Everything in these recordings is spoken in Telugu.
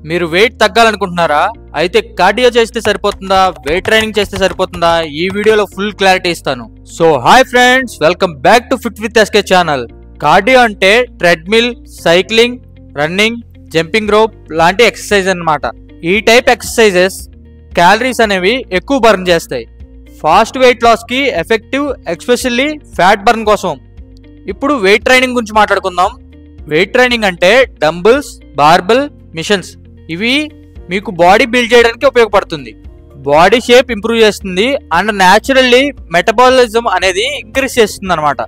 మీరు వెయిట్ తగ్గాలనుకుంటున్నారా? అయితే కార్డియో చేస్తే సరిపోతుందా, వెయిట్ ట్రైనింగ్ చేస్తే సరిపోతుందా? ఈ వీడియోలో ఫుల్ క్లారిటీ ఇస్తాను. So hi friends, welcome back to fit with SK channel. Cardio అంటే treadmill, cycling, running, jumping rope లాంటి ఎక్సర్సైజ్ అన్నమాట. ఈ టైప్ ఎక్సర్సైజెస్ క్యాలరీస్ అనేవి ఎక్కువ బర్న్ చేస్తాయి. ఫాస్ట్ వెయిట్ లాస్ కి ఎఫెక్టివ్, ఎస్పెషల్లీ ఫ్యాట్ బర్న్ కోసం. ఇప్పుడు వెయిట్ ట్రైనింగ్ గురించి మాట్లాడుకుందాం. వెయిట్ ట్రైనింగ్ అంటే డంబుల్స్, బార్బెల్, మిషన్స్. ఇవి మీకు బాడీ బిల్డ్ చేయడానికి ఉపయోగపడుతుంది. బాడీ షేప్ ఇంప్రూవ్ చేస్తుంది అండ్ న్యాచురల్లీ మెటబాలిజం అనేది ఇంక్రీజ్ చేస్తుంది అనమాట.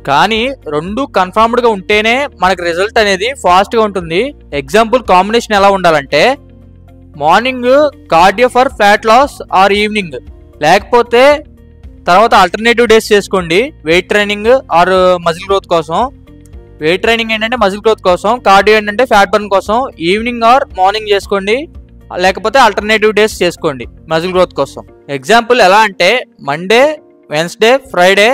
కానీ రెండు కన్ఫర్మ్డ్గా ఉంటేనే మనకు రిజల్ట్ అనేది ఫాస్ట్గా ఉంటుంది. ఎగ్జాంపుల్ కాంబినేషన్ ఎలా ఉండాలంటే morning cardio for fat loss or evening, లేకపోతే తర్వాత ఆల్టర్నేటివ్ డేస్ చేసుకోండి weight training or muscle growth కోసం. వెయిట్ ట్రైనింగ్ ఏంటంటే మజిల్ గ్రోత్ కోసం, కార్డియో ఏంటంటే ఫ్యాట్ బర్న్ కోసం. ఈవినింగ్ ఆర్ మార్నింగ్ చేసుకోండి, లేకపోతే ఆల్టర్నేటివ్ డేస్ చేసుకోండి మజిల్ గ్రోత్ కోసం. ఎగ్జాంపుల్ ఎలా అంటే Monday, Wednesday, Friday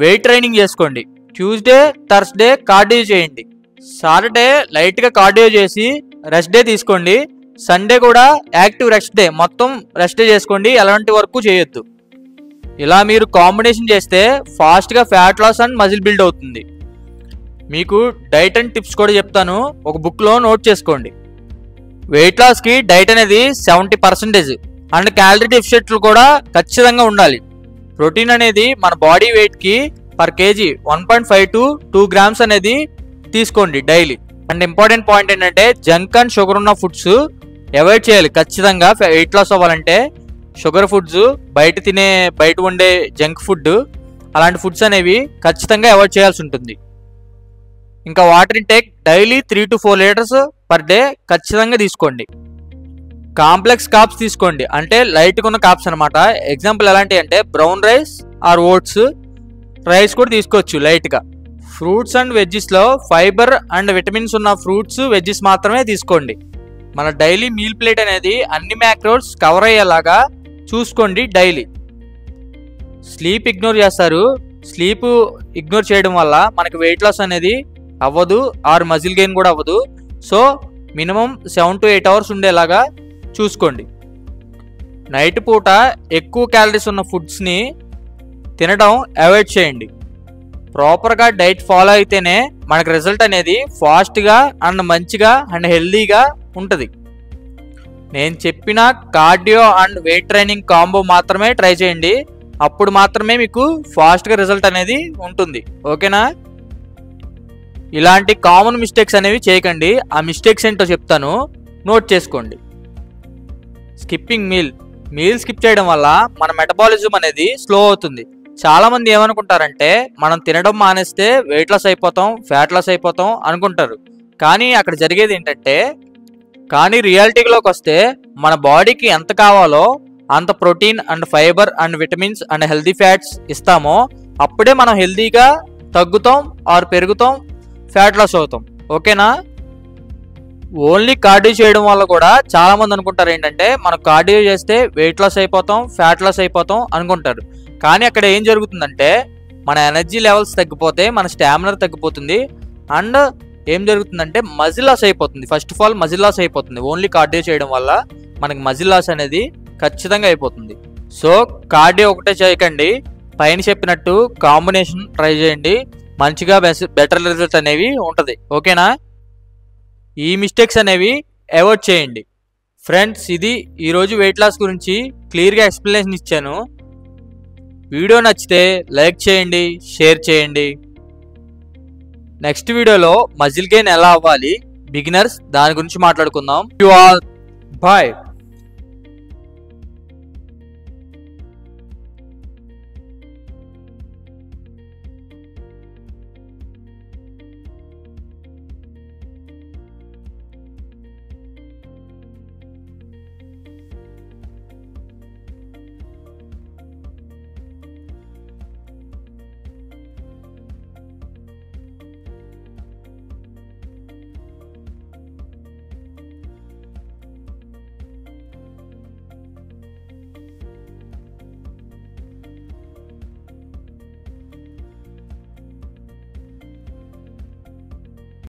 weight training చేసుకోండి. ట్యూస్డే, థర్స్డే కార్డియో చేయండి. సాటర్డే లైట్గా కార్డియో చేసి రెస్ట్ డే తీసుకోండి. సండే కూడా యాక్టివ్ రెస్ట్ డే, మొత్తం రెస్ట్ డే చేసుకోండి, ఎలాంటి వర్క్ చేయొద్దు. ఇలా మీరు కాంబినేషన్ చేస్తే ఫాస్ట్గా fat loss and muscle build అవుతుంది. మీకు డైట్ అండ్ టిప్స్ కూడా చెప్తాను, ఒక బుక్లో నోట్ చేసుకోండి. వెయిట్ లాస్కి డైట్ అనేది 70% అండ్ క్యాలరీ డెఫిషియట్లు కూడా ఖచ్చితంగా ఉండాలి. ప్రోటీన్ అనేది మన బాడీ వెయిట్కి పర్ కేజీ 1.5 to 2 grams అనేది తీసుకోండి డైలీ. అండ్ ఇంపార్టెంట్ పాయింట్ ఏంటంటే జంక్ అండ్ షుగర్ ఉన్న ఫుడ్స్ అవాయిడ్ చేయాలి ఖచ్చితంగా. వెయిట్ లాస్ అవ్వాలంటే షుగర్ ఫుడ్స్, బయట ఉండే జంక్ ఫుడ్, అలాంటి ఫుడ్స్ అనేవి ఖచ్చితంగా అవాయిడ్ చేయాల్సి ఉంటుంది. ఇంకా water intake daily 3 to 4 liters per day ఖచ్చితంగా తీసుకోండి. కాంప్లెక్స్ కార్బ్స్ తీసుకోండి, అంటే లైట్గా ఉన్న కార్బ్స్ అనమాట. ఎగ్జాంపుల్ ఎలాంటి అంటే brown rice or oats, rice కూడా తీసుకోవచ్చు లైట్గా. ఫ్రూట్స్ అండ్ వెజ్జెస్లో ఫైబర్ అండ్ విటమిన్స్ ఉన్న ఫ్రూట్స్, వెజ్జెస్ మాత్రమే తీసుకోండి. మన డైలీ మీల్ ప్లేట్ అనేది అన్ని మ్యాక్రోస్ కవర్ అయ్యేలాగా చూసుకోండి డైలీ. స్లీప్ ఇగ్నోర్ చేస్తారు. స్లీప్ ఇగ్నోర్ చేయడం వల్ల మనకి వెయిట్ లాస్ అనేది అవ్వదు ఆర్ మజిల్ గెయిన్ కూడా అవ్వదు. సో మినిమం 7 to 8 hours ఉండేలాగా చూసుకోండి. నైట్ పూట ఎక్కువ క్యాలరీస్ ఉన్న ఫుడ్స్ని తినడం అవాయిడ్ చేయండి. ప్రాపర్గా డైట్ ఫాలో అయితేనే మనకు రిజల్ట్ అనేది ఫాస్ట్గా అండ్ మంచిగా అండ్ హెల్దీగా ఉంటుంది. నేను చెప్పిన cardio and weight training combo మాత్రమే ట్రై చేయండి, అప్పుడు మాత్రమే మీకు ఫాస్ట్గా రిజల్ట్ అనేది ఉంటుంది. ఓకేనా? ఇలాంటి కామన్ మిస్టేక్స్ అనేవి చేయకండి. ఆ మిస్టేక్స్ ఏంటో చెప్తాను, నోట్ చేసుకోండి. స్కిప్పింగ్ మీల్ స్కిప్ చేయడం వల్ల మన మెటబాలిజం అనేది స్లో అవుతుంది. చాలామంది ఏమనుకుంటారంటే మనం తినడం మానేస్తే వెయిట్ లాస్ అయిపోతాం, ఫ్యాట్ లాస్ అయిపోతాం అనుకుంటారు. కానీ అక్కడ జరిగేది ఏంటంటే, కానీ రియాలిటీలోకి వస్తే మన బాడీకి ఎంత కావాలో అంత protein and fibre and vitamins and healthy fats ఇస్తామో అప్పుడే మనం హెల్దీగా తగ్గుతాం ఆర్ పెరుగుతాం, ఫ్యాట్ లాస్ అవుతాం. ఓకేనా? ఓన్లీ కార్డియో చేయడం వల్ల కూడా చాలా మంది అనుకుంటారు ఏంటంటే మనం కార్డియో చేస్తే వెయిట్ లాస్ అయిపోతాం, ఫ్యాట్ లాస్ అయిపోతాం అనుకుంటారు. కానీ అక్కడ ఏం జరుగుతుందంటే మన ఎనర్జీ లెవెల్స్ తగ్గిపోతే, మన స్టామినా తగ్గిపోతుంది అండ్ ఏం జరుగుతుందంటే మజిల్ లాస్ అయిపోతుంది. First of all muscle loss అయిపోతుంది. ఓన్లీ కార్డియో చేయడం వల్ల మనకి మజిల్ లాస్ అనేది ఖచ్చితంగా అయిపోతుంది. సో కార్డియో ఒకటే చేయకండి, పైన చెప్పినట్టు కాంబినేషన్ ట్రై చేయండి, మంచిగా బెటర్ రిజల్ట్ అనేవి ఉంటుంది. ఓకేనా? ఈ మిస్టేక్స్ అనేవి అవాయిడ్ చేయండి. ఫ్రెండ్స్, ఇది ఈరోజు వెయిట్ లాస్ గురించి క్లియర్గా ఎక్స్ప్లెనేషన్ ఇచ్చాను. వీడియో నచ్చితే లైక్ చేయండి, షేర్ చేయండి. నెక్స్ట్ వీడియోలో మజిల్ గెయిన్ ఎలా అవ్వాలి బిగినర్స్, దాని గురించి మాట్లాడుకుందాం. బాయ్.